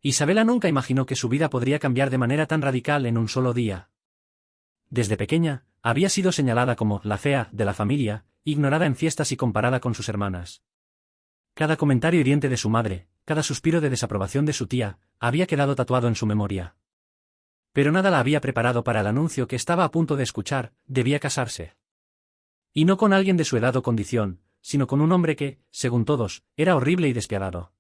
Isabela nunca imaginó que su vida podría cambiar de manera tan radical en un solo día. Desde pequeña, había sido señalada como la fea de la familia, ignorada en fiestas y comparada con sus hermanas. Cada comentario hiriente de su madre, cada suspiro de desaprobación de su tía, había quedado tatuado en su memoria. Pero nada la había preparado para el anuncio que estaba a punto de escuchar: debía casarse. Y no con alguien de su edad o condición, sino con un hombre que, según todos, era horrible y despiadado.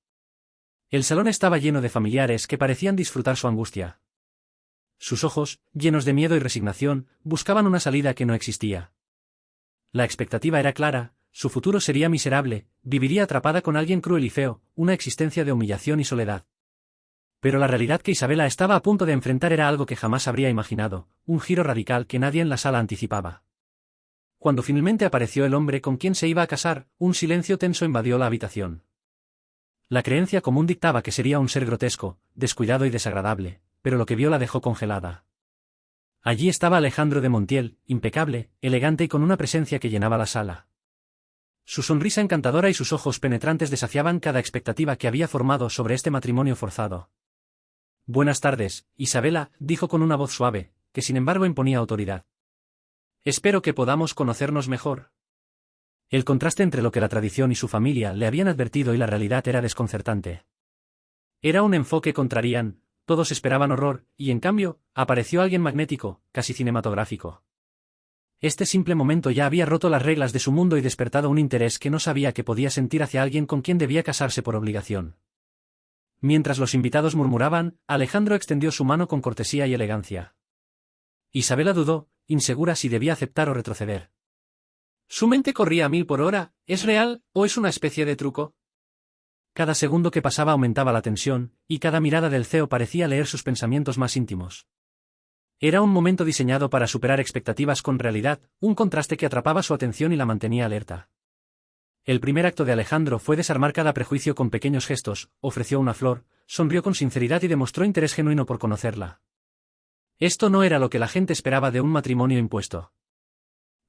El salón estaba lleno de familiares que parecían disfrutar su angustia. Sus ojos, llenos de miedo y resignación, buscaban una salida que no existía. La expectativa era clara: su futuro sería miserable, viviría atrapada con alguien cruel y feo, una existencia de humillación y soledad. Pero la realidad que Isabela estaba a punto de enfrentar era algo que jamás habría imaginado, un giro radical que nadie en la sala anticipaba. Cuando finalmente apareció el hombre con quien se iba a casar, un silencio tenso invadió la habitación. La creencia común dictaba que sería un ser grotesco, descuidado y desagradable, pero lo que vio la dejó congelada. Allí estaba Alejandro de Montiel, impecable, elegante y con una presencia que llenaba la sala. Su sonrisa encantadora y sus ojos penetrantes desafiaban cada expectativa que había formado sobre este matrimonio forzado. «Buenas tardes, Isabela», dijo con una voz suave, que sin embargo imponía autoridad. «Espero que podamos conocernos mejor». El contraste entre lo que la tradición y su familia le habían advertido y la realidad era desconcertante. Era un enfoque contrarian, todos esperaban horror, y en cambio, apareció alguien magnético, casi cinematográfico. Este simple momento ya había roto las reglas de su mundo y despertado un interés que no sabía que podía sentir hacia alguien con quien debía casarse por obligación. Mientras los invitados murmuraban, Alejandro extendió su mano con cortesía y elegancia. Isabela dudó, insegura si debía aceptar o retroceder. Su mente corría a 1000 por hora. ¿Es real, o es una especie de truco? Cada segundo que pasaba aumentaba la tensión, y cada mirada del CEO parecía leer sus pensamientos más íntimos. Era un momento diseñado para superar expectativas con realidad, un contraste que atrapaba su atención y la mantenía alerta. El primer acto de Alejandro fue desarmar cada prejuicio con pequeños gestos: ofreció una flor, sonrió con sinceridad y demostró interés genuino por conocerla. Esto no era lo que la gente esperaba de un matrimonio impuesto.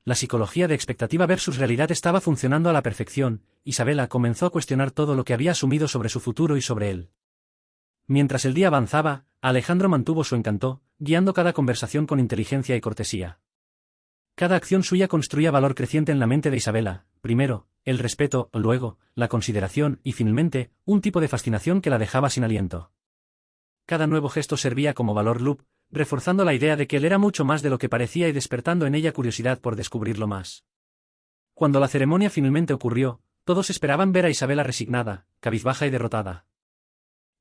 La psicología de expectativa versus realidad estaba funcionando a la perfección. Isabela comenzó a cuestionar todo lo que había asumido sobre su futuro y sobre él. Mientras el día avanzaba, Alejandro mantuvo su encanto, guiando cada conversación con inteligencia y cortesía. Cada acción suya construía valor creciente en la mente de Isabela: primero, el respeto, luego, la consideración y finalmente, un tipo de fascinación que la dejaba sin aliento. Cada nuevo gesto servía como valor loop, reforzando la idea de que él era mucho más de lo que parecía y despertando en ella curiosidad por descubrirlo más. Cuando la ceremonia finalmente ocurrió, todos esperaban ver a Isabela resignada, cabizbaja y derrotada.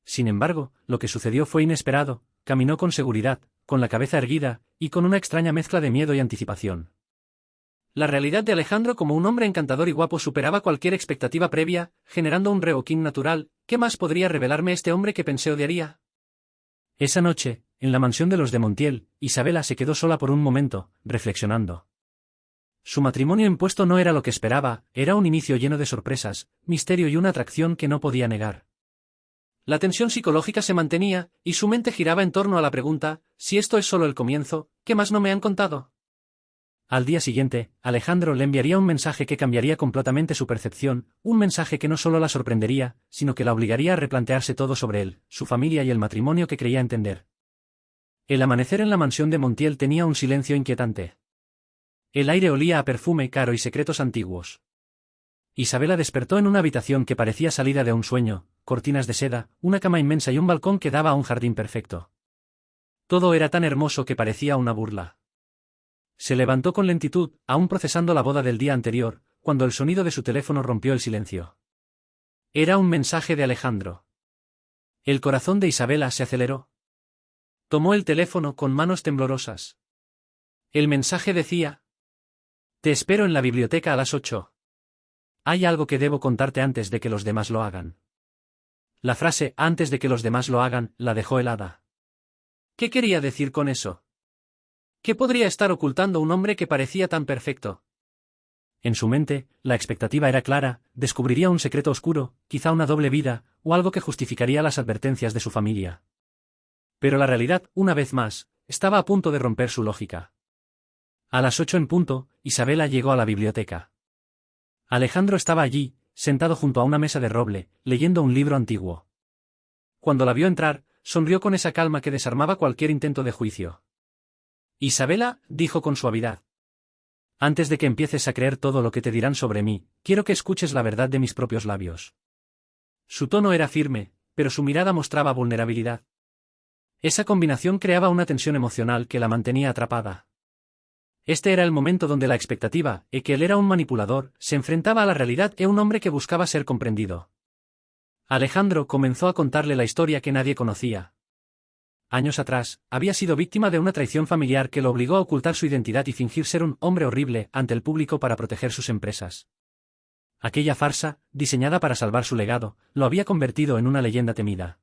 Sin embargo, lo que sucedió fue inesperado: caminó con seguridad, con la cabeza erguida, y con una extraña mezcla de miedo y anticipación. La realidad de Alejandro como un hombre encantador y guapo superaba cualquier expectativa previa, generando un reoquín natural. ¿Qué más podría revelarme este hombre que pensé odiaría? Esa noche, en la mansión de los de Montiel, Isabela se quedó sola por un momento, reflexionando. Su matrimonio impuesto no era lo que esperaba, era un inicio lleno de sorpresas, misterio y una atracción que no podía negar. La tensión psicológica se mantenía, y su mente giraba en torno a la pregunta: si esto es solo el comienzo, ¿qué más no me han contado? Al día siguiente, Alejandro le enviaría un mensaje que cambiaría completamente su percepción, un mensaje que no solo la sorprendería, sino que la obligaría a replantearse todo sobre él, su familia y el matrimonio que creía entender. El amanecer en la mansión de Montiel tenía un silencio inquietante. El aire olía a perfume caro y secretos antiguos. Isabela despertó en una habitación que parecía salida de un sueño: cortinas de seda, una cama inmensa y un balcón que daba a un jardín perfecto. Todo era tan hermoso que parecía una burla. Se levantó con lentitud, aún procesando la boda del día anterior, cuando el sonido de su teléfono rompió el silencio. Era un mensaje de Alejandro. El corazón de Isabela se aceleró. Tomó el teléfono con manos temblorosas. El mensaje decía: «Te espero en la biblioteca a las 8. Hay algo que debo contarte antes de que los demás lo hagan». La frase «antes de que los demás lo hagan» la dejó helada. ¿Qué quería decir con eso? ¿Qué podría estar ocultando un hombre que parecía tan perfecto? En su mente, la expectativa era clara: descubriría un secreto oscuro, quizá una doble vida, o algo que justificaría las advertencias de su familia. Pero la realidad, una vez más, estaba a punto de romper su lógica. A las 8 en punto, Isabela llegó a la biblioteca. Alejandro estaba allí, sentado junto a una mesa de roble, leyendo un libro antiguo. Cuando la vio entrar, sonrió con esa calma que desarmaba cualquier intento de juicio. Isabela, dijo con suavidad. Antes de que empieces a creer todo lo que te dirán sobre mí, quiero que escuches la verdad de mis propios labios. Su tono era firme, pero su mirada mostraba vulnerabilidad. Esa combinación creaba una tensión emocional que la mantenía atrapada. Este era el momento donde la expectativa, que él era un manipulador, se enfrentaba a la realidad de un hombre que buscaba ser comprendido. Alejandro comenzó a contarle la historia que nadie conocía. Años atrás, había sido víctima de una traición familiar que lo obligó a ocultar su identidad y fingir ser un hombre horrible ante el público para proteger sus empresas. Aquella farsa, diseñada para salvar su legado, lo había convertido en una leyenda temida.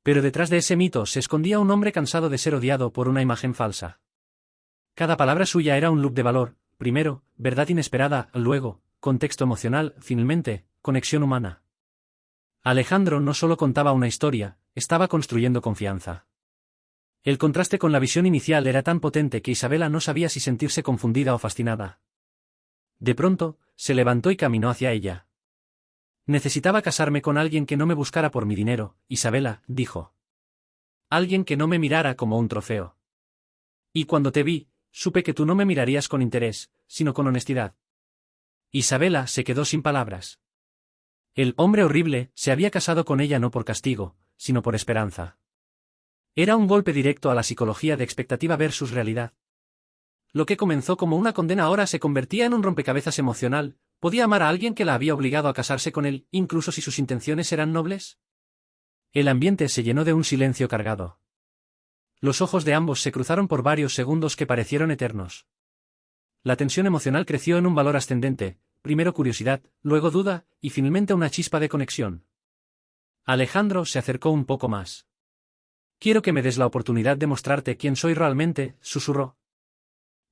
Pero detrás de ese mito se escondía un hombre cansado de ser odiado por una imagen falsa. Cada palabra suya era un loop de valor, primero, verdad inesperada, luego, contexto emocional, finalmente, conexión humana. Alejandro no solo contaba una historia, estaba construyendo confianza. El contraste con la visión inicial era tan potente que Isabela no sabía si sentirse confundida o fascinada. De pronto, se levantó y caminó hacia ella. Necesitaba casarme con alguien que no me buscara por mi dinero, Isabela, dijo. Alguien que no me mirara como un trofeo. Y cuando te vi, supe que tú no me mirarías con interés, sino con honestidad. Isabela se quedó sin palabras. El hombre horrible se había casado con ella no por castigo, sino por esperanza. Era un golpe directo a la psicología de expectativa versus realidad. Lo que comenzó como una condena ahora se convertía en un rompecabezas emocional. ¿Podía amar a alguien que la había obligado a casarse con él, incluso si sus intenciones eran nobles? El ambiente se llenó de un silencio cargado. Los ojos de ambos se cruzaron por varios segundos que parecieron eternos. La tensión emocional creció en un valor ascendente, primero curiosidad, luego duda, y finalmente una chispa de conexión. Alejandro se acercó un poco más. Quiero que me des la oportunidad de mostrarte quién soy realmente, susurró.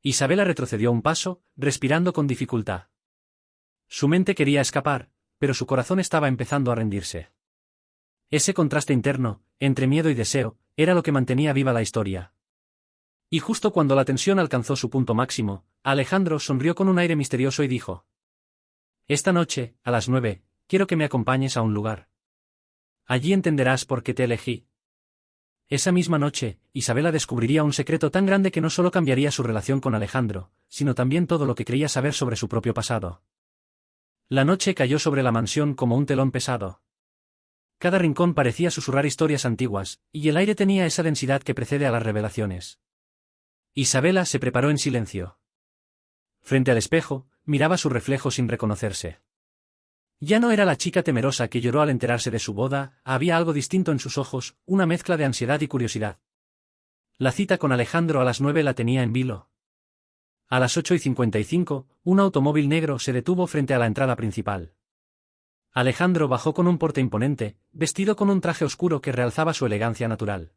Isabela retrocedió un paso, respirando con dificultad. Su mente quería escapar, pero su corazón estaba empezando a rendirse. Ese contraste interno, entre miedo y deseo, era lo que mantenía viva la historia. Y justo cuando la tensión alcanzó su punto máximo, Alejandro sonrió con un aire misterioso y dijo: Esta noche, a las 9, quiero que me acompañes a un lugar. Allí entenderás por qué te elegí. Esa misma noche, Isabela descubriría un secreto tan grande que no solo cambiaría su relación con Alejandro, sino también todo lo que creía saber sobre su propio pasado. La noche cayó sobre la mansión como un telón pesado. Cada rincón parecía susurrar historias antiguas, y el aire tenía esa densidad que precede a las revelaciones. Isabela se preparó en silencio. Frente al espejo, miraba su reflejo sin reconocerse. Ya no era la chica temerosa que lloró al enterarse de su boda, había algo distinto en sus ojos, una mezcla de ansiedad y curiosidad. La cita con Alejandro a las 9 la tenía en vilo. A las 8:55, un automóvil negro se detuvo frente a la entrada principal. Alejandro bajó con un porte imponente, vestido con un traje oscuro que realzaba su elegancia natural.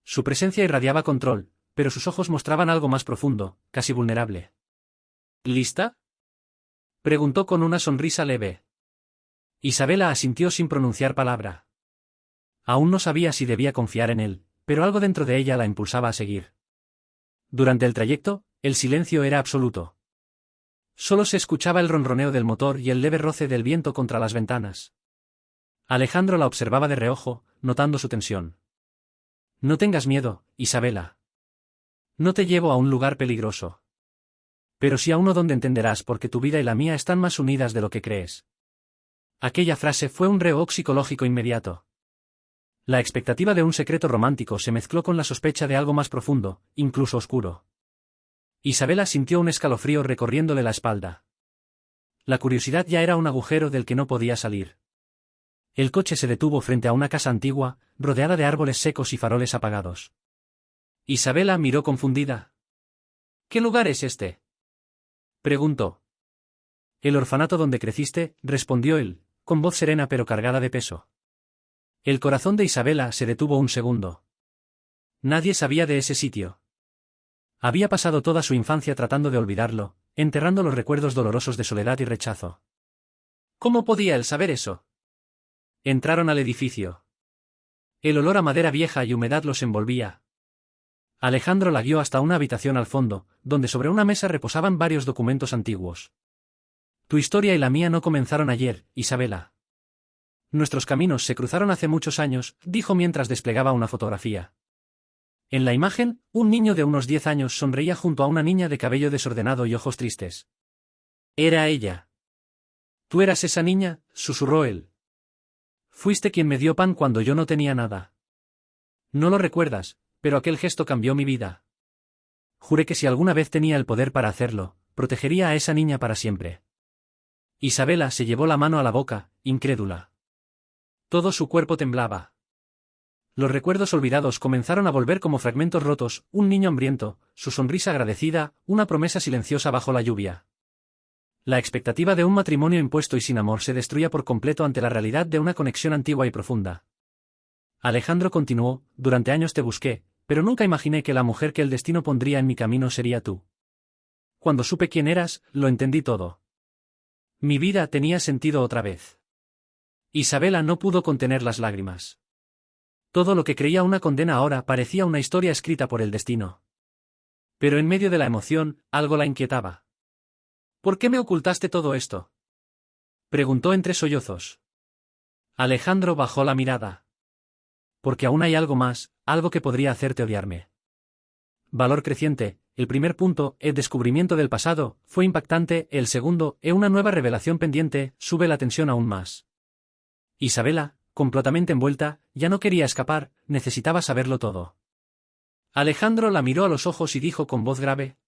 Su presencia irradiaba control, pero sus ojos mostraban algo más profundo, casi vulnerable. ¿Lista?, preguntó con una sonrisa leve. Isabela asintió sin pronunciar palabra. Aún no sabía si debía confiar en él, pero algo dentro de ella la impulsaba a seguir. Durante el trayecto, el silencio era absoluto. Solo se escuchaba el ronroneo del motor y el leve roce del viento contra las ventanas. Alejandro la observaba de reojo, notando su tensión. No tengas miedo, Isabela. No te llevo a un lugar peligroso. Pero sí a uno donde entenderás por qué tu vida y la mía están más unidas de lo que crees. Aquella frase fue un reojo psicológico inmediato. La expectativa de un secreto romántico se mezcló con la sospecha de algo más profundo, incluso oscuro. Isabela sintió un escalofrío recorriéndole la espalda. La curiosidad ya era un agujero del que no podía salir. El coche se detuvo frente a una casa antigua, rodeada de árboles secos y faroles apagados. Isabela miró confundida. ¿Qué lugar es este?, preguntó. El orfanato donde creciste, respondió él, con voz serena pero cargada de peso. El corazón de Isabela se detuvo un segundo. Nadie sabía de ese sitio. Había pasado toda su infancia tratando de olvidarlo, enterrando los recuerdos dolorosos de soledad y rechazo. ¿Cómo podía él saber eso? Entraron al edificio. El olor a madera vieja y humedad los envolvía. Alejandro la guió hasta una habitación al fondo, donde sobre una mesa reposaban varios documentos antiguos. Tu historia y la mía no comenzaron ayer, Isabela. Nuestros caminos se cruzaron hace muchos años, dijo mientras desplegaba una fotografía. En la imagen, un niño de unos 10 años sonreía junto a una niña de cabello desordenado y ojos tristes. Era ella. Tú eras esa niña, susurró él. Fuiste quien me dio pan cuando yo no tenía nada. No lo recuerdas, pero aquel gesto cambió mi vida. Juré que si alguna vez tenía el poder para hacerlo, protegería a esa niña para siempre. Isabela se llevó la mano a la boca, incrédula. Todo su cuerpo temblaba. Los recuerdos olvidados comenzaron a volver como fragmentos rotos, un niño hambriento, su sonrisa agradecida, una promesa silenciosa bajo la lluvia. La expectativa de un matrimonio impuesto y sin amor se destruía por completo ante la realidad de una conexión antigua y profunda. Alejandro continuó, durante años te busqué, pero nunca imaginé que la mujer que el destino pondría en mi camino sería tú. Cuando supe quién eras, lo entendí todo. Mi vida tenía sentido otra vez. Isabela no pudo contener las lágrimas. Todo lo que creía una condena ahora parecía una historia escrita por el destino. Pero en medio de la emoción, algo la inquietaba. ¿Por qué me ocultaste todo esto?, preguntó entre sollozos. Alejandro bajó la mirada. Porque aún hay algo más, algo que podría hacerte odiarme. Valor creciente, el primer punto, el descubrimiento del pasado, fue impactante, el segundo, una nueva revelación pendiente, sube la tensión aún más. Isabela, completamente envuelta, ya no quería escapar, necesitaba saberlo todo. Alejandro la miró a los ojos y dijo con voz grave: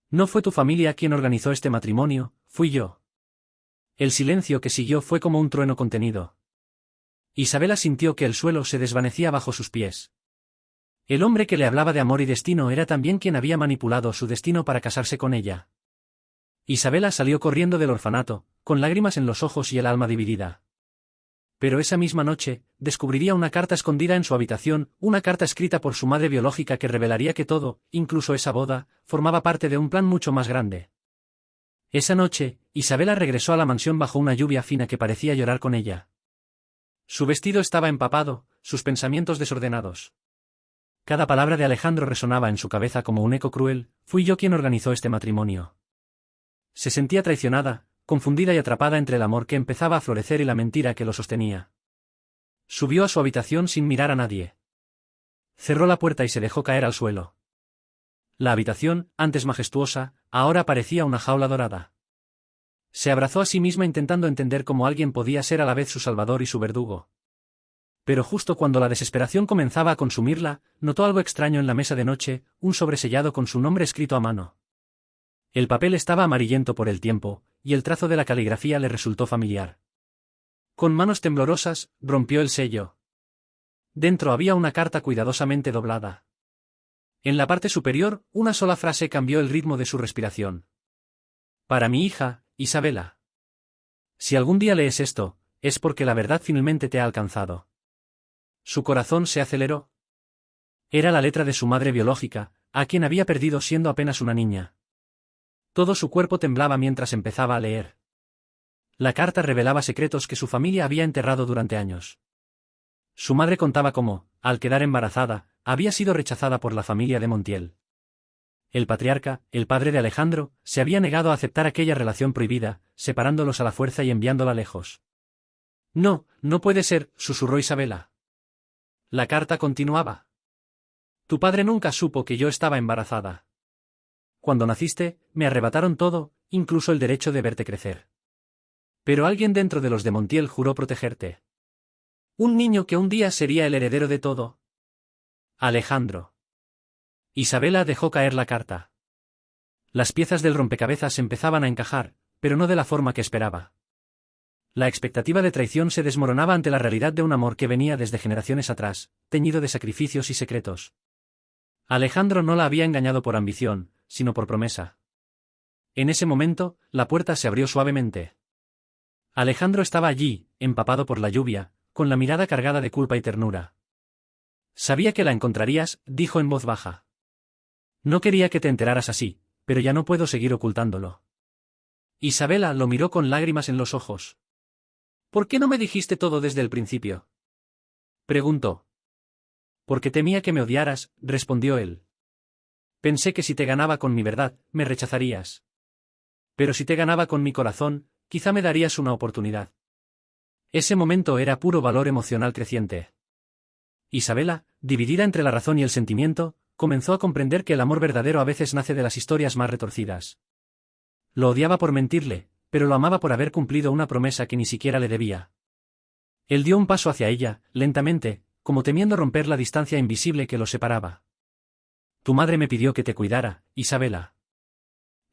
No fue tu familia quien organizó este matrimonio, fui yo. El silencio que siguió fue como un trueno contenido. Isabela sintió que el suelo se desvanecía bajo sus pies. El hombre que le hablaba de amor y destino era también quien había manipulado su destino para casarse con ella. Isabela salió corriendo del orfanato, con lágrimas en los ojos y el alma dividida. Pero esa misma noche, descubriría una carta escondida en su habitación, una carta escrita por su madre biológica que revelaría que todo, incluso esa boda, formaba parte de un plan mucho más grande. Esa noche, Isabela regresó a la mansión bajo una lluvia fina que parecía llorar con ella. Su vestido estaba empapado, sus pensamientos desordenados. Cada palabra de Alejandro resonaba en su cabeza como un eco cruel: fui yo quien organizó este matrimonio. Se sentía traicionada, confundida y atrapada entre el amor que empezaba a florecer y la mentira que lo sostenía. Subió a su habitación sin mirar a nadie. Cerró la puerta y se dejó caer al suelo. La habitación, antes majestuosa, ahora parecía una jaula dorada. Se abrazó a sí misma intentando entender cómo alguien podía ser a la vez su salvador y su verdugo. Pero justo cuando la desesperación comenzaba a consumirla, notó algo extraño en la mesa de noche, un sobresellado con su nombre escrito a mano. El papel estaba amarillento por el tiempo, y el trazo de la caligrafía le resultó familiar. Con manos temblorosas, rompió el sello. Dentro había una carta cuidadosamente doblada. En la parte superior, una sola frase cambió el ritmo de su respiración. Para mi hija, Isabela. Si algún día lees esto, es porque la verdad finalmente te ha alcanzado. Su corazón se aceleró. Era la letra de su madre biológica, a quien había perdido siendo apenas una niña. Todo su cuerpo temblaba mientras empezaba a leer. La carta revelaba secretos que su familia había enterrado durante años. Su madre contaba cómo, al quedar embarazada, había sido rechazada por la familia de Montiel. El patriarca, el padre de Alejandro, se había negado a aceptar aquella relación prohibida, separándolos a la fuerza y enviándola lejos. No, no puede ser, susurró Isabela. La carta continuaba. Tu padre nunca supo que yo estaba embarazada. Cuando naciste, me arrebataron todo, incluso el derecho de verte crecer. Pero alguien dentro de los de Montiel juró protegerte. Un niño que un día sería el heredero de todo. Alejandro. Isabela dejó caer la carta. Las piezas del rompecabezas empezaban a encajar, pero no de la forma que esperaba. La expectativa de traición se desmoronaba ante la realidad de un amor que venía desde generaciones atrás, teñido de sacrificios y secretos. Alejandro no la había engañado por ambición, sino por promesa. En ese momento, la puerta se abrió suavemente. Alejandro estaba allí, empapado por la lluvia, con la mirada cargada de culpa y ternura. Sabía que la encontrarías, dijo en voz baja. No quería que te enteraras así, pero ya no puedo seguir ocultándolo. Isabela lo miró con lágrimas en los ojos. ¿Por qué no me dijiste todo desde el principio?, preguntó. Porque temía que me odiaras, respondió él. Pensé que si te ganaba con mi verdad, me rechazarías. Pero si te ganaba con mi corazón, quizá me darías una oportunidad. Ese momento era puro valor emocional creciente. Isabela, dividida entre la razón y el sentimiento, comenzó a comprender que el amor verdadero a veces nace de las historias más retorcidas. Lo odiaba por mentirle, pero lo amaba por haber cumplido una promesa que ni siquiera le debía. Él dio un paso hacia ella, lentamente, como temiendo romper la distancia invisible que los separaba. Tu madre me pidió que te cuidara, Isabela.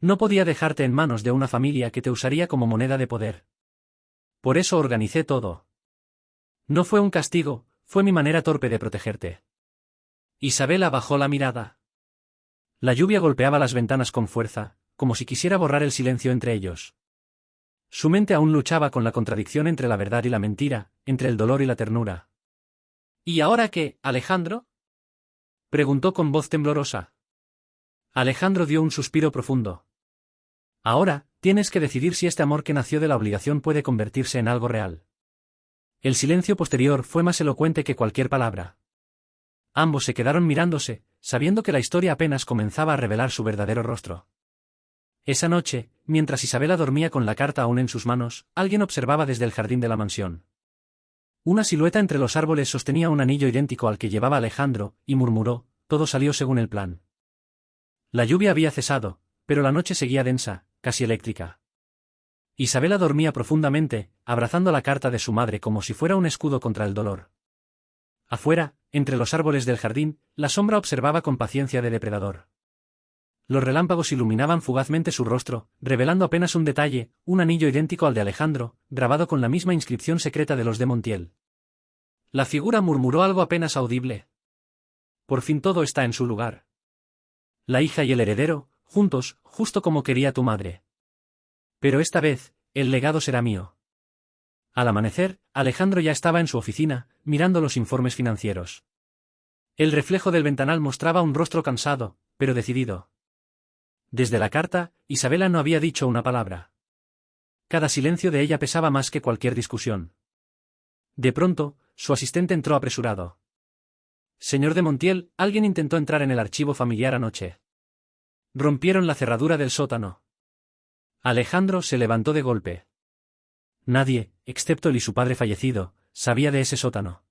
No podía dejarte en manos de una familia que te usaría como moneda de poder. Por eso organicé todo. No fue un castigo, fue mi manera torpe de protegerte. Isabela bajó la mirada. La lluvia golpeaba las ventanas con fuerza, como si quisiera borrar el silencio entre ellos. Su mente aún luchaba con la contradicción entre la verdad y la mentira, entre el dolor y la ternura. ¿Y ahora qué, Alejandro? Preguntó con voz temblorosa. Alejandro dio un suspiro profundo. Ahora, tienes que decidir si este amor que nació de la obligación puede convertirse en algo real. El silencio posterior fue más elocuente que cualquier palabra. Ambos se quedaron mirándose, sabiendo que la historia apenas comenzaba a revelar su verdadero rostro. Esa noche, mientras Isabela dormía con la carta aún en sus manos, alguien observaba desde el jardín de la mansión. Una silueta entre los árboles sostenía un anillo idéntico al que llevaba Alejandro, y murmuró, todo salió según el plan. La lluvia había cesado, pero la noche seguía densa, casi eléctrica. Isabela dormía profundamente, abrazando la carta de su madre como si fuera un escudo contra el dolor. Afuera, entre los árboles del jardín, la sombra observaba con paciencia de depredador. Los relámpagos iluminaban fugazmente su rostro, revelando apenas un detalle, un anillo idéntico al de Alejandro, grabado con la misma inscripción secreta de los de Montiel. La figura murmuró algo apenas audible. Por fin todo está en su lugar. La hija y el heredero, juntos, justo como quería tu madre. Pero esta vez, el legado será mío. Al amanecer, Alejandro ya estaba en su oficina, mirando los informes financieros. El reflejo del ventanal mostraba un rostro cansado, pero decidido. Desde la carta, Isabela no había dicho una palabra. Cada silencio de ella pesaba más que cualquier discusión. De pronto, su asistente entró apresurado. Señor de Montiel, alguien intentó entrar en el archivo familiar anoche. Rompieron la cerradura del sótano. Alejandro se levantó de golpe. Nadie, excepto él y su padre fallecido, sabía de ese sótano.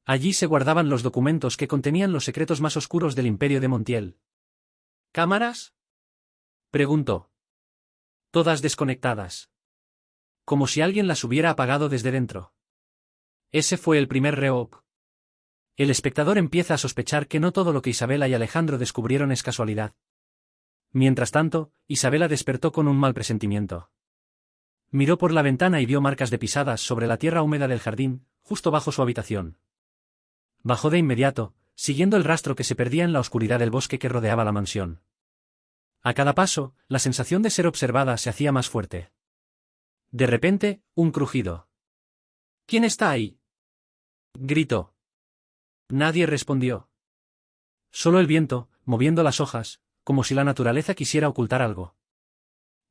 Allí se guardaban los documentos que contenían los secretos más oscuros del imperio de Montiel. ¿Cámaras?, preguntó. Todas desconectadas. Como si alguien las hubiera apagado desde dentro. Ese fue el primer reoc. El espectador empieza a sospechar que no todo lo que Isabela y Alejandro descubrieron es casualidad. Mientras tanto, Isabela despertó con un mal presentimiento. Miró por la ventana y vio marcas de pisadas sobre la tierra húmeda del jardín, justo bajo su habitación. Bajó de inmediato, siguiendo el rastro que se perdía en la oscuridad del bosque que rodeaba la mansión. A cada paso, la sensación de ser observada se hacía más fuerte. De repente, un crujido. ¿Quién está ahí?, gritó. Nadie respondió. Solo el viento, moviendo las hojas, como si la naturaleza quisiera ocultar algo.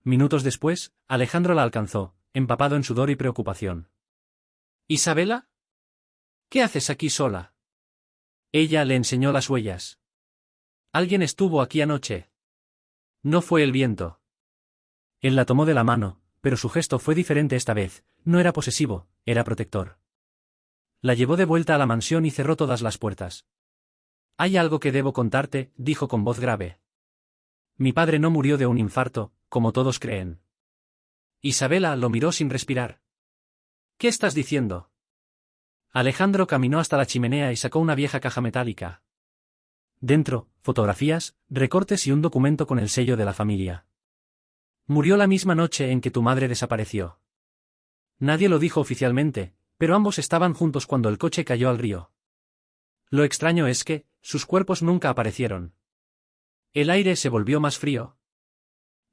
Minutos después, Alejandro la alcanzó, empapado en sudor y preocupación. ¿Isabela? ¿Qué haces aquí sola? Ella le enseñó las huellas. Alguien estuvo aquí anoche. No fue el viento. Él la tomó de la mano, pero su gesto fue diferente esta vez, no era posesivo, era protector. La llevó de vuelta a la mansión y cerró todas las puertas. Hay algo que debo contarte, dijo con voz grave. Mi padre no murió de un infarto, como todos creen. Isabela lo miró sin respirar. ¿Qué estás diciendo? Alejandro caminó hasta la chimenea y sacó una vieja caja metálica. Dentro, fotografías, recortes y un documento con el sello de la familia. Murió la misma noche en que tu madre desapareció. Nadie lo dijo oficialmente, pero ambos estaban juntos cuando el coche cayó al río. Lo extraño es que, sus cuerpos nunca aparecieron. El aire se volvió más frío.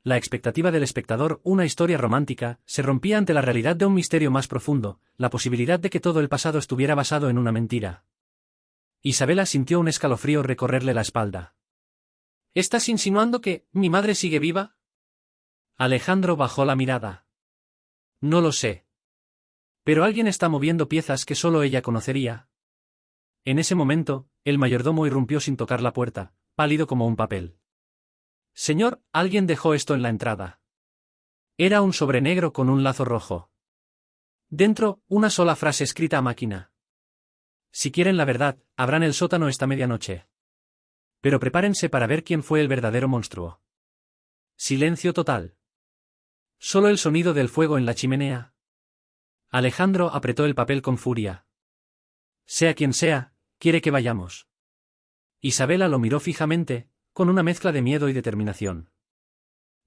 La expectativa del espectador, una historia romántica, se rompía ante la realidad de un misterio más profundo, la posibilidad de que todo el pasado estuviera basado en una mentira. Isabela sintió un escalofrío recorrerle la espalda. ¿Estás insinuando que mi madre sigue viva? Alejandro bajó la mirada. No lo sé. Pero alguien está moviendo piezas que solo ella conocería. En ese momento, el mayordomo irrumpió sin tocar la puerta, pálido como un papel. Señor, alguien dejó esto en la entrada. Era un sobre negro con un lazo rojo. Dentro, una sola frase escrita a máquina. Si quieren la verdad, abran el sótano esta medianoche. Pero prepárense para ver quién fue el verdadero monstruo. Silencio total. Solo el sonido del fuego en la chimenea. Alejandro apretó el papel con furia. Sea quien sea, quiere que vayamos. Isabela lo miró fijamente, con una mezcla de miedo y determinación.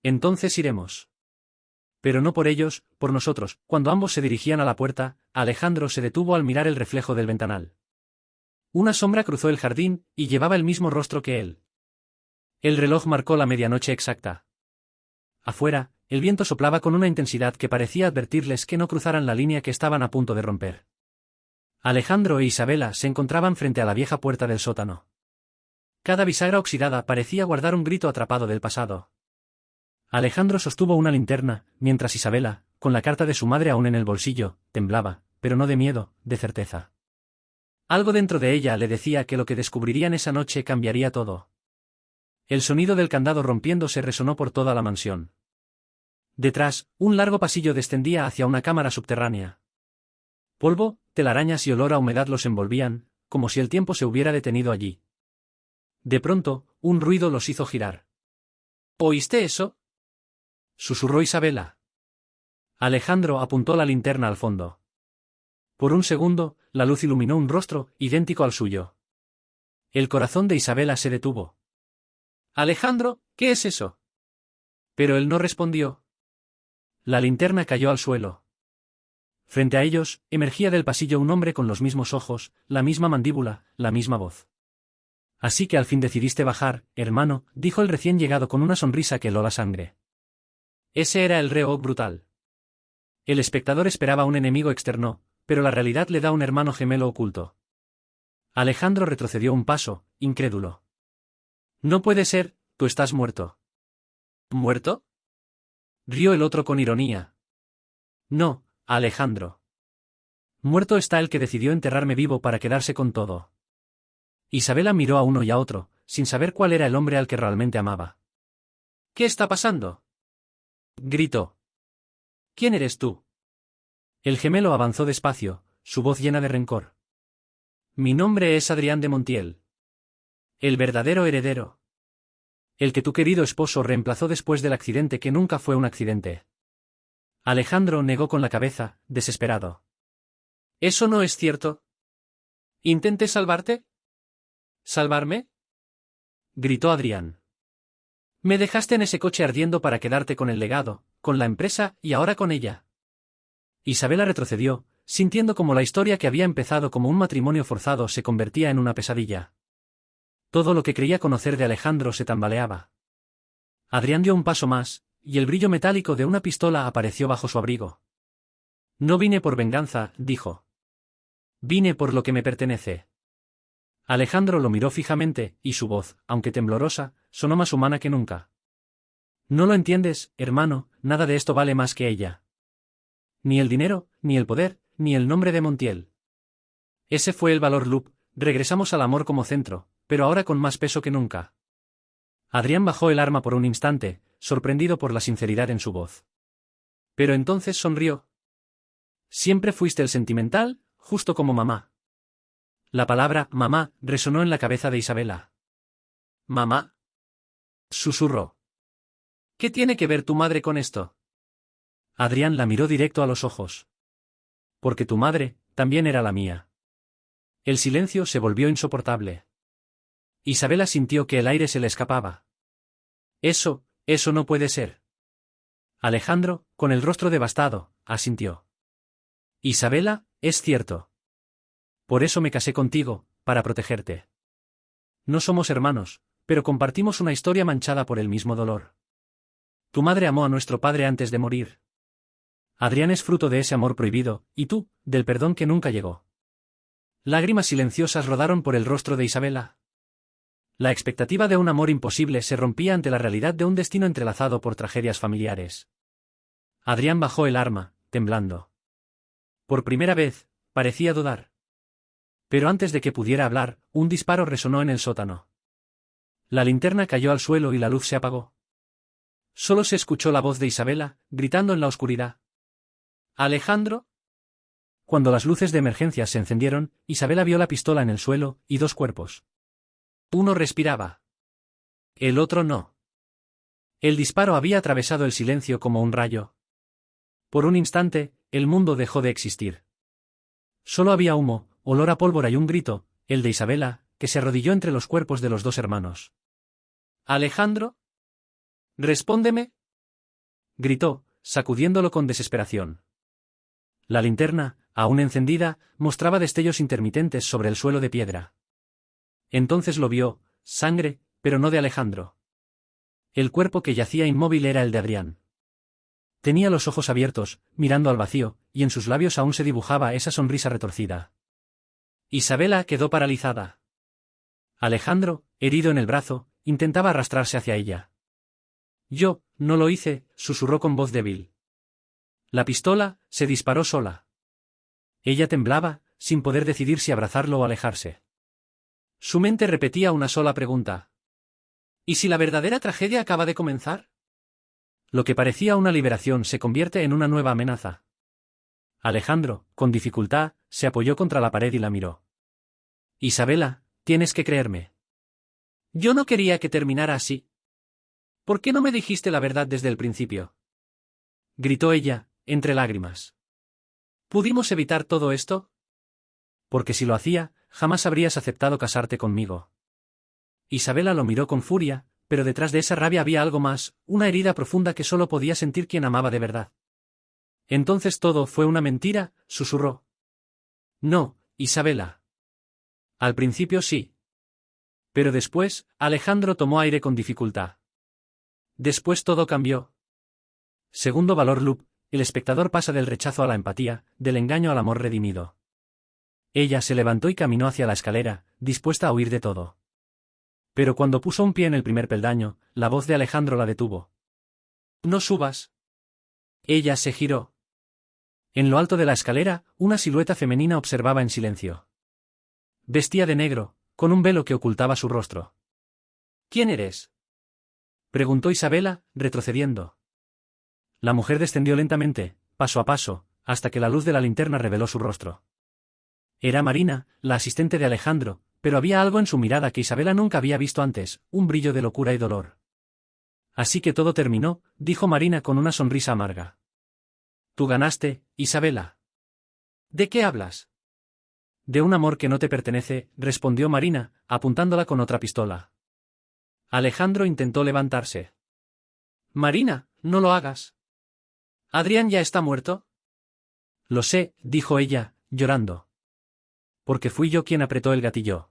Entonces iremos. Pero no por ellos, por nosotros. Cuando ambos se dirigían a la puerta, Alejandro se detuvo al mirar el reflejo del ventanal. Una sombra cruzó el jardín, y llevaba el mismo rostro que él. El reloj marcó la medianoche exacta. Afuera, el viento soplaba con una intensidad que parecía advertirles que no cruzaran la línea que estaban a punto de romper. Alejandro e Isabela se encontraban frente a la vieja puerta del sótano. Cada bisagra oxidada parecía guardar un grito atrapado del pasado. Alejandro sostuvo una linterna, mientras Isabela, con la carta de su madre aún en el bolsillo, temblaba, pero no de miedo, de certeza. Algo dentro de ella le decía que lo que descubrirían esa noche cambiaría todo. El sonido del candado rompiéndose resonó por toda la mansión. Detrás, un largo pasillo descendía hacia una cámara subterránea. Polvo, telarañas y olor a humedad los envolvían, como si el tiempo se hubiera detenido allí. De pronto, un ruido los hizo girar. ¿Oíste eso?, susurró Isabela. Alejandro apuntó la linterna al fondo. Por un segundo, la luz iluminó un rostro, idéntico al suyo. El corazón de Isabela se detuvo. «Alejandro, ¿qué es eso?». Pero él no respondió. La linterna cayó al suelo. Frente a ellos, emergía del pasillo un hombre con los mismos ojos, la misma mandíbula, la misma voz. «Así que al fin decidiste bajar, hermano», dijo el recién llegado con una sonrisa que heló la sangre. Ese era el reo brutal. El espectador esperaba un enemigo externo, pero la realidad le da un hermano gemelo oculto. Alejandro retrocedió un paso, incrédulo. «No puede ser, tú estás muerto». «¿Muerto?», rió el otro con ironía. «No, Alejandro. Muerto está el que decidió enterrarme vivo para quedarse con todo». Isabela miró a uno y a otro, sin saber cuál era el hombre al que realmente amaba. «¿Qué está pasando?», gritó. «¿Quién eres tú?». El gemelo avanzó despacio, su voz llena de rencor. «Mi nombre es Adrián de Montiel. El verdadero heredero. El que tu querido esposo reemplazó después del accidente que nunca fue un accidente». Alejandro negó con la cabeza, desesperado. «¿Eso no es cierto? ¿Intenté salvarte?». «¿Salvarme?», gritó Adrián. «Me dejaste en ese coche ardiendo para quedarte con el legado, con la empresa y ahora con ella». Isabela retrocedió, sintiendo como la historia que había empezado como un matrimonio forzado se convertía en una pesadilla. Todo lo que creía conocer de Alejandro se tambaleaba. Adrián dio un paso más, y el brillo metálico de una pistola apareció bajo su abrigo. «No vine por venganza», dijo. «Vine por lo que me pertenece». Alejandro lo miró fijamente, y su voz, aunque temblorosa, sonó más humana que nunca. «No lo entiendes, hermano, nada de esto vale más que ella. Ni el dinero, ni el poder, ni el nombre de Montiel. Ese fue el valor loop, regresamos al amor como centro, pero ahora con más peso que nunca». Adrián bajó el arma por un instante, sorprendido por la sinceridad en su voz. Pero entonces sonrió. «Siempre fuiste el sentimental, justo como mamá». La palabra «mamá» resonó en la cabeza de Isabela. «¿Mamá?», susurró. «¿Qué tiene que ver tu madre con esto?». Adrián la miró directo a los ojos. «Porque tu madre, también era la mía». El silencio se volvió insoportable. Isabela sintió que el aire se le escapaba. Eso no puede ser». Alejandro, con el rostro devastado, asintió. «Isabela, es cierto. Por eso me casé contigo, para protegerte. No somos hermanos, pero compartimos una historia manchada por el mismo dolor. Tu madre amó a nuestro padre antes de morir. Adrián es fruto de ese amor prohibido, y tú, del perdón que nunca llegó». Lágrimas silenciosas rodaron por el rostro de Isabela. La expectativa de un amor imposible se rompía ante la realidad de un destino entrelazado por tragedias familiares. Adrián bajó el arma, temblando. Por primera vez, parecía dudar. Pero antes de que pudiera hablar, un disparo resonó en el sótano. La linterna cayó al suelo y la luz se apagó. Solo se escuchó la voz de Isabela, gritando en la oscuridad. «¿Alejandro?». Cuando las luces de emergencia se encendieron, Isabela vio la pistola en el suelo, y dos cuerpos. Uno respiraba. El otro no. El disparo había atravesado el silencio como un rayo. Por un instante, el mundo dejó de existir. Solo había humo, olor a pólvora y un grito, el de Isabela, que se arrodilló entre los cuerpos de los dos hermanos. —¿Alejandro? —Respóndeme —gritó, sacudiéndolo con desesperación. La linterna, aún encendida, mostraba destellos intermitentes sobre el suelo de piedra. Entonces lo vio, sangre, pero no de Alejandro. El cuerpo que yacía inmóvil era el de Adrián. Tenía los ojos abiertos, mirando al vacío, y en sus labios aún se dibujaba esa sonrisa retorcida. Isabela quedó paralizada. Alejandro, herido en el brazo, intentaba arrastrarse hacia ella. —Yo, no lo hice —susurró con voz débil. La pistola se disparó sola. Ella temblaba, sin poder decidir si abrazarlo o alejarse. Su mente repetía una sola pregunta. ¿Y si la verdadera tragedia acaba de comenzar? Lo que parecía una liberación se convierte en una nueva amenaza. Alejandro, con dificultad, se apoyó contra la pared y la miró. —Isabela, tienes que creerme. Yo no quería que terminara así. ¿Por qué no me dijiste la verdad desde el principio? Gritó ella, entre lágrimas. ¿Pudimos evitar todo esto? Porque si lo hacía, jamás habrías aceptado casarte conmigo. Isabela lo miró con furia, pero detrás de esa rabia había algo más, una herida profunda que solo podía sentir quien amaba de verdad. Entonces todo fue una mentira, susurró. No, Isabela. Al principio sí. Pero después, Alejandro tomó aire con dificultad. Después todo cambió. Segundo valor loop, el espectador pasa del rechazo a la empatía, del engaño al amor redimido. Ella se levantó y caminó hacia la escalera, dispuesta a huir de todo. Pero cuando puso un pie en el primer peldaño, la voz de Alejandro la detuvo. —No subas. Ella se giró. En lo alto de la escalera, una silueta femenina observaba en silencio. Vestía de negro, con un velo que ocultaba su rostro. —¿Quién eres? —preguntó Isabela, retrocediendo. La mujer descendió lentamente, paso a paso, hasta que la luz de la linterna reveló su rostro. Era Marina, la asistente de Alejandro, pero había algo en su mirada que Isabela nunca había visto antes, un brillo de locura y dolor. —Así que todo terminó —dijo Marina con una sonrisa amarga. —Tú ganaste, Isabela. —¿De qué hablas? —De un amor que no te pertenece —respondió Marina, apuntándola con otra pistola. Alejandro intentó levantarse. —Marina, no lo hagas. ¿Adrián ya está muerto? —Lo sé —dijo ella, llorando. Porque fui yo quien apretó el gatillo.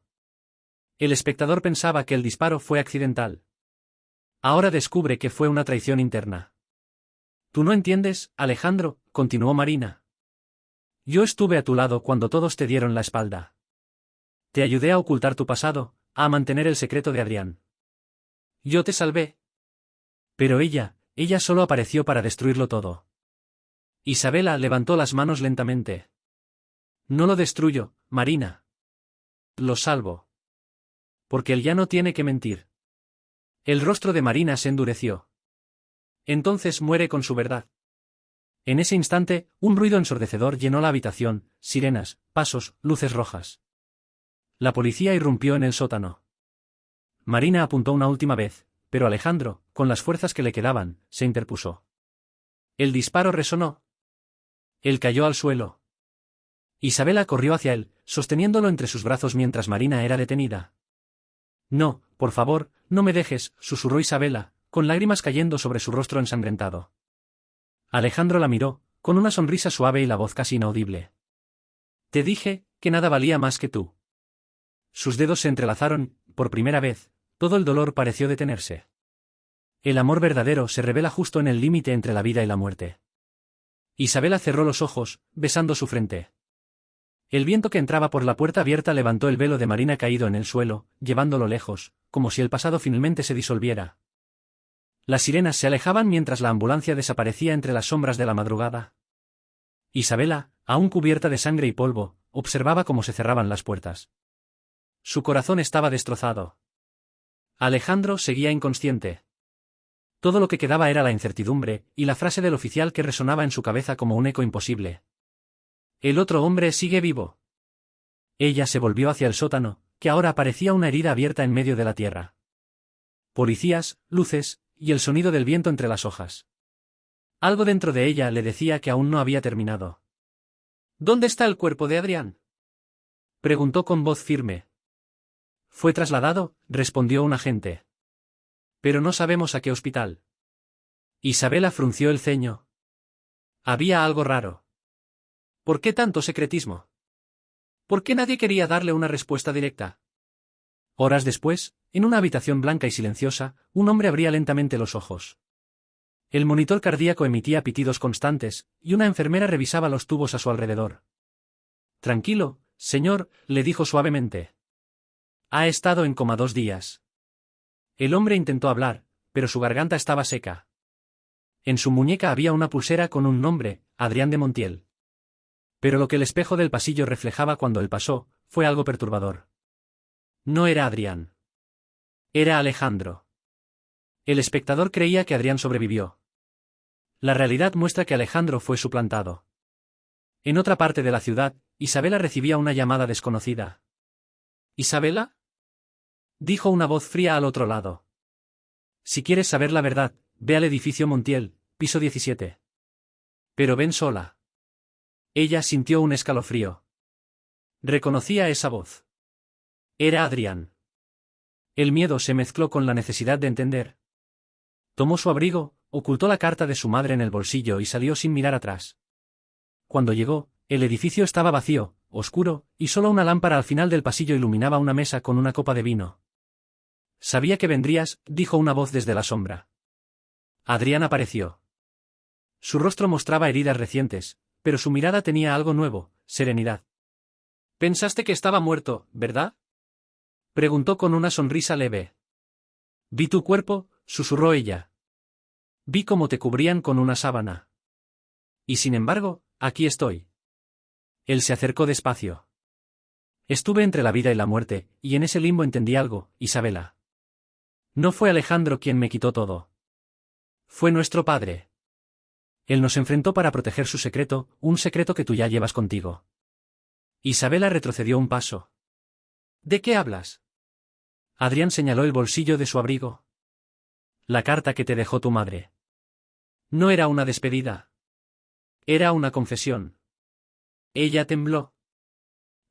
El espectador pensaba que el disparo fue accidental. Ahora descubre que fue una traición interna. Tú no entiendes, Alejandro, continuó Marina. Yo estuve a tu lado cuando todos te dieron la espalda. Te ayudé a ocultar tu pasado, a mantener el secreto de Adrián. Yo te salvé. Pero ella solo apareció para destruirlo todo. Isabela levantó las manos lentamente. No lo destruyo, Marina. Lo salvo. Porque él ya no tiene que mentir. El rostro de Marina se endureció. Entonces muere con su verdad. En ese instante, un ruido ensordecedor llenó la habitación, sirenas, pasos, luces rojas. La policía irrumpió en el sótano. Marina apuntó una última vez, pero Alejandro, con las fuerzas que le quedaban, se interpuso. El disparo resonó. Él cayó al suelo. Isabela corrió hacia él, sosteniéndolo entre sus brazos mientras Marina era detenida. No, por favor, no me dejes, susurró Isabela, con lágrimas cayendo sobre su rostro ensangrentado. Alejandro la miró, con una sonrisa suave y la voz casi inaudible. Te dije que nada valía más que tú. Sus dedos se entrelazaron, por primera vez, todo el dolor pareció detenerse. El amor verdadero se revela justo en el límite entre la vida y la muerte. Isabela cerró los ojos, besando su frente. El viento que entraba por la puerta abierta levantó el velo de Marina caído en el suelo, llevándolo lejos, como si el pasado finalmente se disolviera. Las sirenas se alejaban mientras la ambulancia desaparecía entre las sombras de la madrugada. Isabela, aún cubierta de sangre y polvo, observaba cómo se cerraban las puertas. Su corazón estaba destrozado. Alejandro seguía inconsciente. Todo lo que quedaba era la incertidumbre, y la frase del oficial que resonaba en su cabeza como un eco imposible. El otro hombre sigue vivo. Ella se volvió hacia el sótano, que ahora parecía una herida abierta en medio de la tierra. Policías, luces, y el sonido del viento entre las hojas. Algo dentro de ella le decía que aún no había terminado. ¿Dónde está el cuerpo de Adrián?, preguntó con voz firme. Fue trasladado, respondió un agente. Pero no sabemos a qué hospital. Isabela frunció el ceño. Había algo raro. ¿Por qué tanto secretismo? ¿Por qué nadie quería darle una respuesta directa? Horas después, en una habitación blanca y silenciosa, un hombre abría lentamente los ojos. El monitor cardíaco emitía pitidos constantes, y una enfermera revisaba los tubos a su alrededor. Tranquilo, señor, le dijo suavemente. Ha estado en coma 2 días. El hombre intentó hablar, pero su garganta estaba seca. En su muñeca había una pulsera con un nombre, Adrián de Montiel. Pero lo que el espejo del pasillo reflejaba cuando él pasó, fue algo perturbador. No era Adrián. Era Alejandro. El espectador creía que Adrián sobrevivió. La realidad muestra que Alejandro fue suplantado. En otra parte de la ciudad, Isabela recibía una llamada desconocida. ¿Isabela?, dijo una voz fría al otro lado. Si quieres saber la verdad, ve al edificio Montiel, piso 17. Pero ven sola. Ella sintió un escalofrío. Reconocía esa voz. Era Adrián. El miedo se mezcló con la necesidad de entender. Tomó su abrigo, ocultó la carta de su madre en el bolsillo y salió sin mirar atrás. Cuando llegó, el edificio estaba vacío, oscuro, y solo una lámpara al final del pasillo iluminaba una mesa con una copa de vino. Sabía que vendrías, dijo una voz desde la sombra. Adrián apareció. Su rostro mostraba heridas recientes, pero su mirada tenía algo nuevo, serenidad. Pensaste que estaba muerto, ¿verdad?, preguntó con una sonrisa leve. Vi tu cuerpo, susurró ella. Vi cómo te cubrían con una sábana. Y sin embargo, aquí estoy. Él se acercó despacio. Estuve entre la vida y la muerte, y en ese limbo entendí algo, Isabela. No fue Alejandro quien me quitó todo. Fue nuestro padre. Él nos enfrentó para proteger su secreto, un secreto que tú ya llevas contigo. Isabela retrocedió un paso. ¿De qué hablas? Adrián señaló el bolsillo de su abrigo. La carta que te dejó tu madre. No era una despedida. Era una confesión. Ella tembló.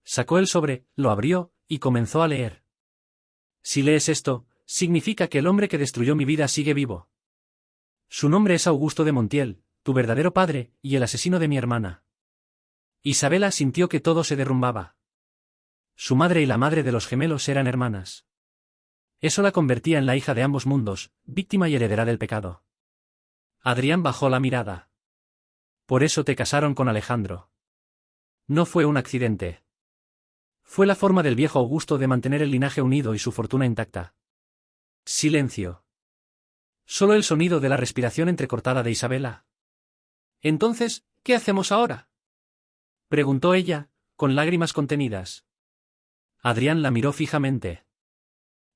Sacó el sobre, lo abrió, y comenzó a leer. Si lees esto, significa que el hombre que destruyó mi vida sigue vivo. Su nombre es Augusto de Montiel, tu verdadero padre, y el asesino de mi hermana. Isabela sintió que todo se derrumbaba. Su madre y la madre de los gemelos eran hermanas. Eso la convertía en la hija de ambos mundos, víctima y heredera del pecado. Adrián bajó la mirada. Por eso te casaron con Alejandro. No fue un accidente. Fue la forma del viejo Augusto de mantener el linaje unido y su fortuna intacta. Silencio. Solo el sonido de la respiración entrecortada de Isabela. Entonces, ¿qué hacemos ahora?, preguntó ella, con lágrimas contenidas. Adrián la miró fijamente.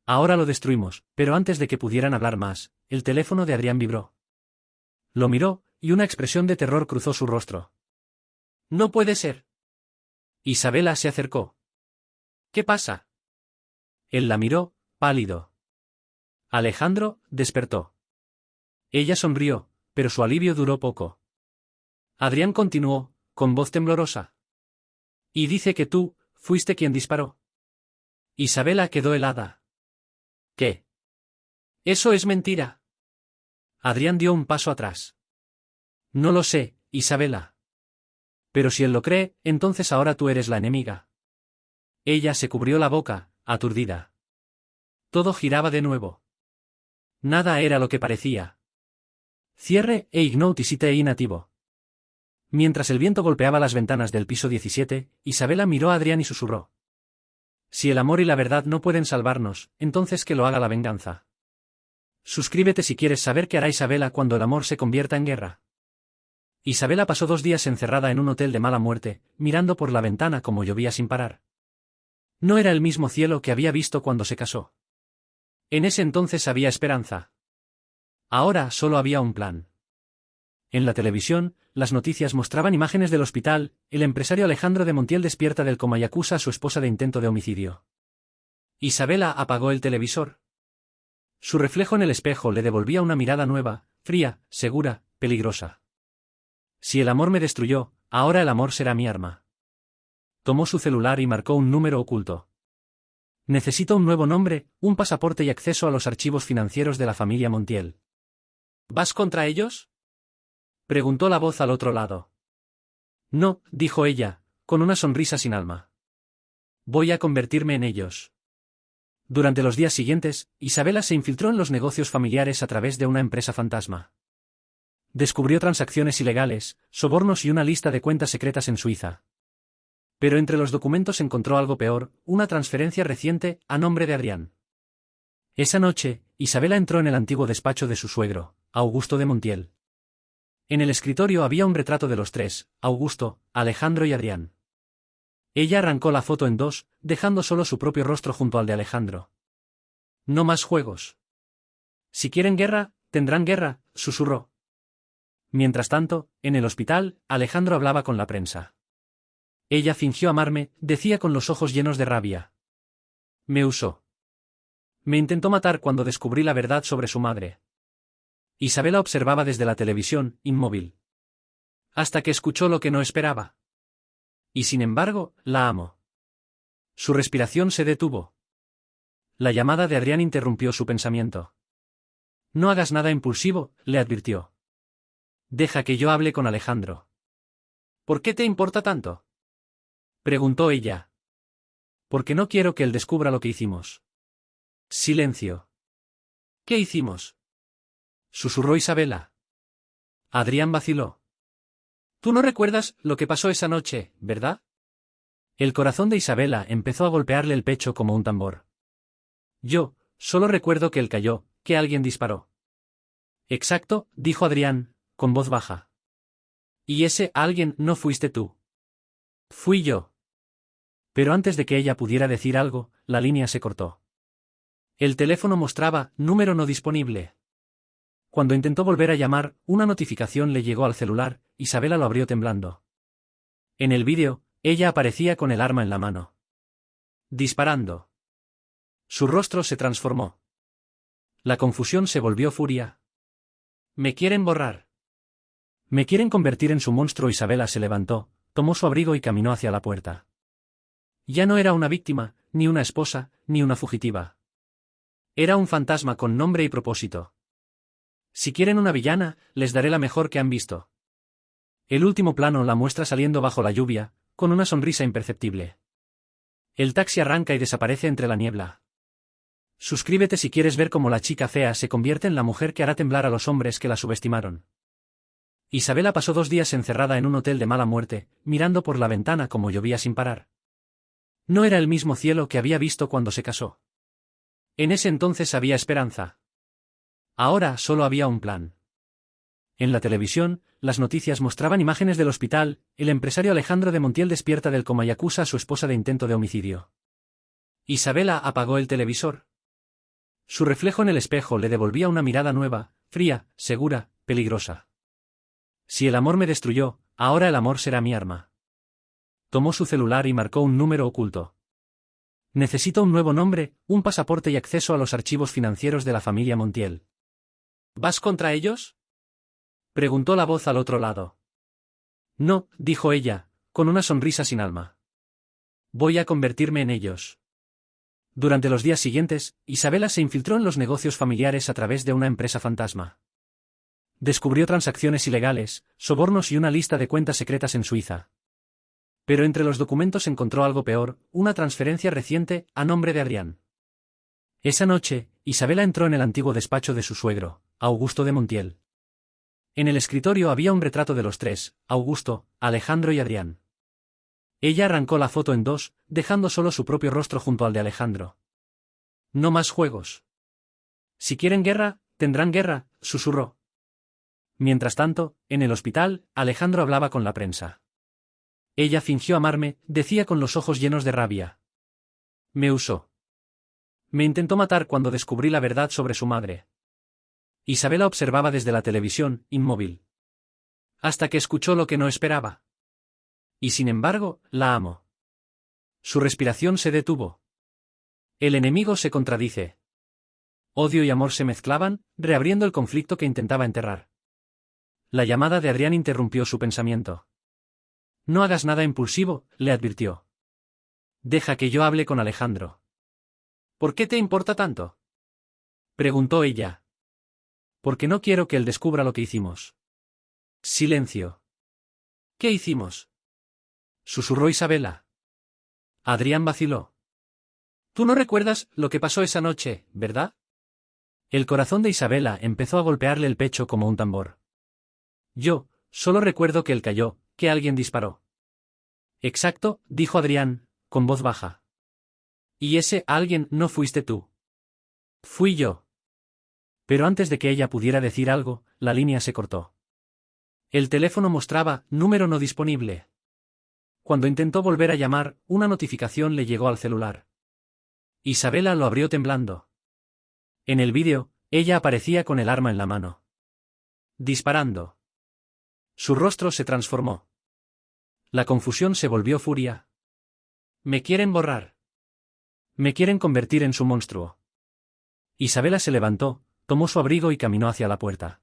Ahora lo destruimos, pero antes de que pudieran hablar más, el teléfono de Adrián vibró. Lo miró, y una expresión de terror cruzó su rostro. No puede ser. Isabela se acercó. ¿Qué pasa? Él la miró, pálido. Alejandro despertó. Ella sonrió, pero su alivio duró poco. Adrián continuó, con voz temblorosa. Y dice que tú, fuiste quien disparó. Isabela quedó helada. ¿Qué? Eso es mentira. Adrián dio un paso atrás. No lo sé, Isabela. Pero si él lo cree, entonces ahora tú eres la enemiga. Ella se cubrió la boca, aturdida. Todo giraba de nuevo. Nada era lo que parecía. Cierre e ignotisite inativo. Mientras el viento golpeaba las ventanas del piso 17, Isabela miró a Adrián y susurró. Si el amor y la verdad no pueden salvarnos, entonces que lo haga la venganza. Suscríbete si quieres saber qué hará Isabela cuando el amor se convierta en guerra. Isabela pasó 2 días encerrada en un hotel de mala muerte, mirando por la ventana como llovía sin parar. No era el mismo cielo que había visto cuando se casó. En ese entonces había esperanza. Ahora solo había un plan. En la televisión, las noticias mostraban imágenes del hospital. El empresario Alejandro de Montiel despierta del coma y acusa a su esposa de intento de homicidio. Isabela apagó el televisor. Su reflejo en el espejo le devolvía una mirada nueva, fría, segura, peligrosa. Si el amor me destruyó, ahora el amor será mi arma. Tomó su celular y marcó un número oculto. Necesito un nuevo nombre, un pasaporte y acceso a los archivos financieros de la familia Montiel. ¿Vas contra ellos?, preguntó la voz al otro lado. No, dijo ella, con una sonrisa sin alma. Voy a convertirme en ellos. Durante los días siguientes, Isabela se infiltró en los negocios familiares a través de una empresa fantasma. Descubrió transacciones ilegales, sobornos y una lista de cuentas secretas en Suiza. Pero entre los documentos encontró algo peor, una transferencia reciente, a nombre de Adrián. Esa noche, Isabela entró en el antiguo despacho de su suegro, Augusto de Montiel. En el escritorio había un retrato de los tres, Augusto, Alejandro y Adrián. Ella arrancó la foto en dos, dejando solo su propio rostro junto al de Alejandro. No más juegos. Si quieren guerra, tendrán guerra, susurró. Mientras tanto, en el hospital, Alejandro hablaba con la prensa. Ella fingió amarme, decía con los ojos llenos de rabia. Me usó. Me intentó matar cuando descubrí la verdad sobre su madre. Isabela observaba desde la televisión, inmóvil. Hasta que escuchó lo que no esperaba. Y sin embargo, la amo. Su respiración se detuvo. La llamada de Adrián interrumpió su pensamiento. No hagas nada impulsivo, le advirtió. Deja que yo hable con Alejandro. ¿Por qué te importa tanto?, preguntó ella. Porque no quiero que él descubra lo que hicimos. Silencio. ¿Qué hicimos?, susurró Isabela. Adrián vaciló. Tú no recuerdas lo que pasó esa noche, ¿verdad? El corazón de Isabela empezó a golpearle el pecho como un tambor. Yo, solo recuerdo que él cayó, que alguien disparó. Exacto, dijo Adrián, con voz baja. Y ese alguien no fuiste tú. Fui yo. Pero antes de que ella pudiera decir algo, la línea se cortó. El teléfono mostraba número no disponible. Cuando intentó volver a llamar, una notificación le llegó al celular. Isabela lo abrió temblando. En el vídeo, ella aparecía con el arma en la mano. Disparando. Su rostro se transformó. La confusión se volvió furia. Me quieren borrar. Me quieren convertir en su monstruo. Isabela se levantó, tomó su abrigo y caminó hacia la puerta. Ya no era una víctima, ni una esposa, ni una fugitiva. Era un fantasma con nombre y propósito. Si quieren una villana, les daré la mejor que han visto. El último plano la muestra saliendo bajo la lluvia, con una sonrisa imperceptible. El taxi arranca y desaparece entre la niebla. Suscríbete si quieres ver cómo la chica fea se convierte en la mujer que hará temblar a los hombres que la subestimaron. Isabela pasó 2 días encerrada en un hotel de mala muerte, mirando por la ventana como llovía sin parar. No era el mismo cielo que había visto cuando se casó. En ese entonces había esperanza. Ahora solo había un plan. En la televisión, las noticias mostraban imágenes del hospital. El empresario Alejandro de Montiel despierta del coma y acusa a su esposa de intento de homicidio. Isabela apagó el televisor. Su reflejo en el espejo le devolvía una mirada nueva, fría, segura, peligrosa. Si el amor me destruyó, ahora el amor será mi arma. Tomó su celular y marcó un número oculto. Necesito un nuevo nombre, un pasaporte y acceso a los archivos financieros de la familia Montiel. ¿Vas contra ellos?, preguntó la voz al otro lado. No, dijo ella, con una sonrisa sin alma. Voy a convertirme en ellos. Durante los días siguientes, Isabela se infiltró en los negocios familiares a través de una empresa fantasma. Descubrió transacciones ilegales, sobornos y una lista de cuentas secretas en Suiza. Pero entre los documentos encontró algo peor, una transferencia reciente, a nombre de Adrián. Esa noche, Isabela entró en el antiguo despacho de su suegro, Augusto de Montiel. En el escritorio había un retrato de los tres, Augusto, Alejandro y Adrián. Ella arrancó la foto en dos, dejando solo su propio rostro junto al de Alejandro. No más juegos. Si quieren guerra, tendrán guerra, susurró. Mientras tanto, en el hospital, Alejandro hablaba con la prensa. Ella fingió amarme, decía con los ojos llenos de rabia. Me usó. Me intentó matar cuando descubrí la verdad sobre su madre. Isabela observaba desde la televisión, inmóvil. Hasta que escuchó lo que no esperaba. Y sin embargo, la amo. Su respiración se detuvo. El enemigo se contradice. Odio y amor se mezclaban, reabriendo el conflicto que intentaba enterrar. La llamada de Adrián interrumpió su pensamiento. No hagas nada impulsivo, le advirtió. Deja que yo hable con Alejandro. ¿Por qué te importa tanto? Preguntó ella. Porque no quiero que él descubra lo que hicimos. Silencio. ¿Qué hicimos? Susurró Isabela. Adrián vaciló. Tú no recuerdas lo que pasó esa noche, ¿verdad? El corazón de Isabela empezó a golpearle el pecho como un tambor. Yo, solo recuerdo que él cayó, que alguien disparó. Exacto, dijo Adrián, con voz baja. Y ese alguien no fuiste tú. Fui yo. Pero antes de que ella pudiera decir algo, la línea se cortó. El teléfono mostraba número no disponible. Cuando intentó volver a llamar, una notificación le llegó al celular. Isabela lo abrió temblando. En el vídeo, ella aparecía con el arma en la mano. Disparando. Su rostro se transformó. La confusión se volvió furia. Me quieren borrar. Me quieren convertir en su monstruo. Isabela se levantó, tomó su abrigo y caminó hacia la puerta.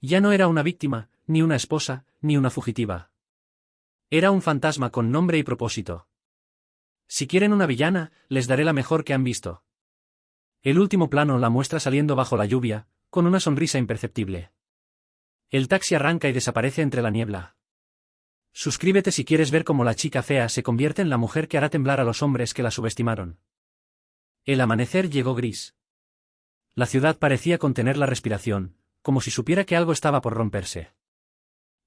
Ya no era una víctima, ni una esposa, ni una fugitiva. Era un fantasma con nombre y propósito. Si quieren una villana, les daré la mejor que han visto. El último plano la muestra saliendo bajo la lluvia, con una sonrisa imperceptible. El taxi arranca y desaparece entre la niebla. Suscríbete si quieres ver cómo la chica fea se convierte en la mujer que hará temblar a los hombres que la subestimaron. El amanecer llegó gris. La ciudad parecía contener la respiración, como si supiera que algo estaba por romperse.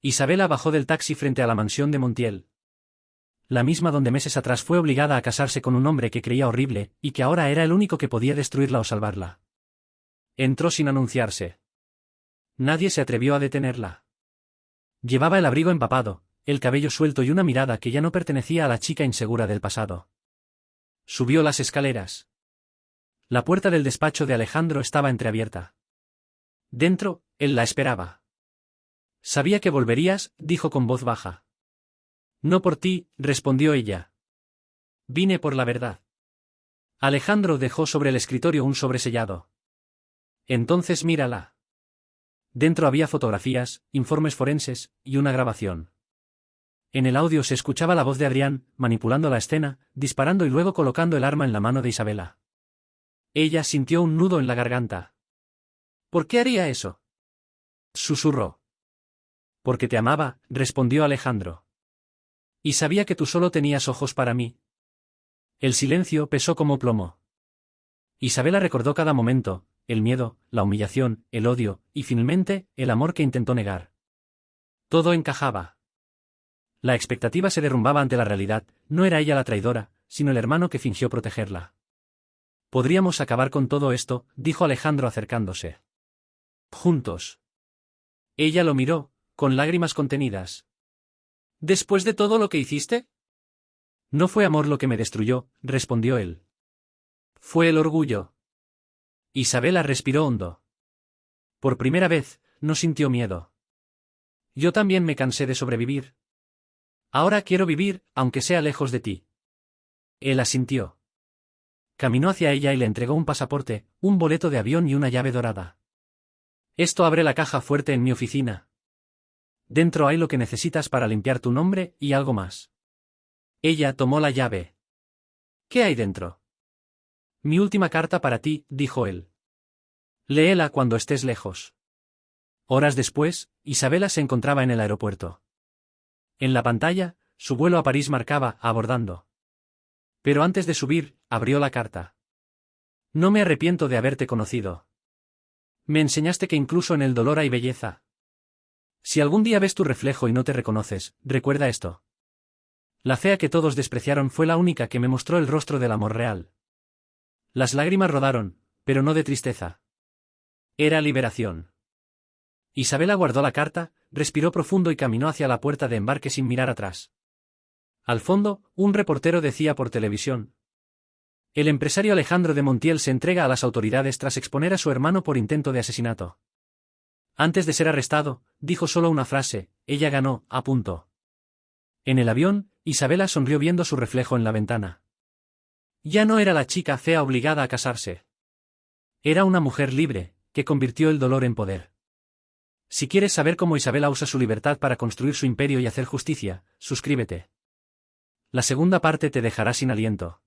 Isabela bajó del taxi frente a la mansión de Montiel. La misma donde meses atrás fue obligada a casarse con un hombre que creía horrible, y que ahora era el único que podía destruirla o salvarla. Entró sin anunciarse. Nadie se atrevió a detenerla. Llevaba el abrigo empapado, el cabello suelto y una mirada que ya no pertenecía a la chica insegura del pasado. Subió las escaleras. La puerta del despacho de Alejandro estaba entreabierta. Dentro, él la esperaba. Sabía que volverías, dijo con voz baja. No por ti, respondió ella. Vine por la verdad. Alejandro dejó sobre el escritorio un sobresellado. Entonces mírala. Dentro había fotografías, informes forenses, y una grabación. En el audio se escuchaba la voz de Adrián, manipulando la escena, disparando y luego colocando el arma en la mano de Isabela. Ella sintió un nudo en la garganta. ¿Por qué haría eso? Susurró. Porque te amaba, respondió Alejandro. Y sabía que tú solo tenías ojos para mí. El silencio pesó como plomo. Isabela recordó cada momento, el miedo, la humillación, el odio, y finalmente, el amor que intentó negar. Todo encajaba. La expectativa se derrumbaba ante la realidad, no era ella la traidora, sino el hermano que fingió protegerla. Podríamos acabar con todo esto, dijo Alejandro acercándose. Juntos. Ella lo miró, con lágrimas contenidas. ¿Después de todo lo que hiciste? No fue amor lo que me destruyó, respondió él. Fue el orgullo. Isabela respiró hondo. Por primera vez, no sintió miedo. Yo también me cansé de sobrevivir. Ahora quiero vivir, aunque sea lejos de ti. Él asintió. Caminó hacia ella y le entregó un pasaporte, un boleto de avión y una llave dorada. Esto abre la caja fuerte en mi oficina. Dentro hay lo que necesitas para limpiar tu nombre y algo más. Ella tomó la llave. ¿Qué hay dentro? Mi última carta para ti, dijo él. Léela cuando estés lejos. Horas después, Isabela se encontraba en el aeropuerto. En la pantalla, su vuelo a París marcaba abordando. Pero antes de subir, abrió la carta. No me arrepiento de haberte conocido. Me enseñaste que incluso en el dolor hay belleza. Si algún día ves tu reflejo y no te reconoces, recuerda esto. La fea que todos despreciaron fue la única que me mostró el rostro del amor real. Las lágrimas rodaron, pero no de tristeza. Era liberación. Isabela guardó la carta, respiró profundo y caminó hacia la puerta de embarque sin mirar atrás. Al fondo, un reportero decía por televisión. El empresario Alejandro de Montiel se entrega a las autoridades tras exponer a su hermano por intento de asesinato. Antes de ser arrestado, dijo solo una frase: ella ganó, a punto. En el avión, Isabela sonrió viendo su reflejo en la ventana. Ya no era la chica fea obligada a casarse. Era una mujer libre, que convirtió el dolor en poder. Si quieres saber cómo Isabela usa su libertad para construir su imperio y hacer justicia, suscríbete. La segunda parte te dejará sin aliento.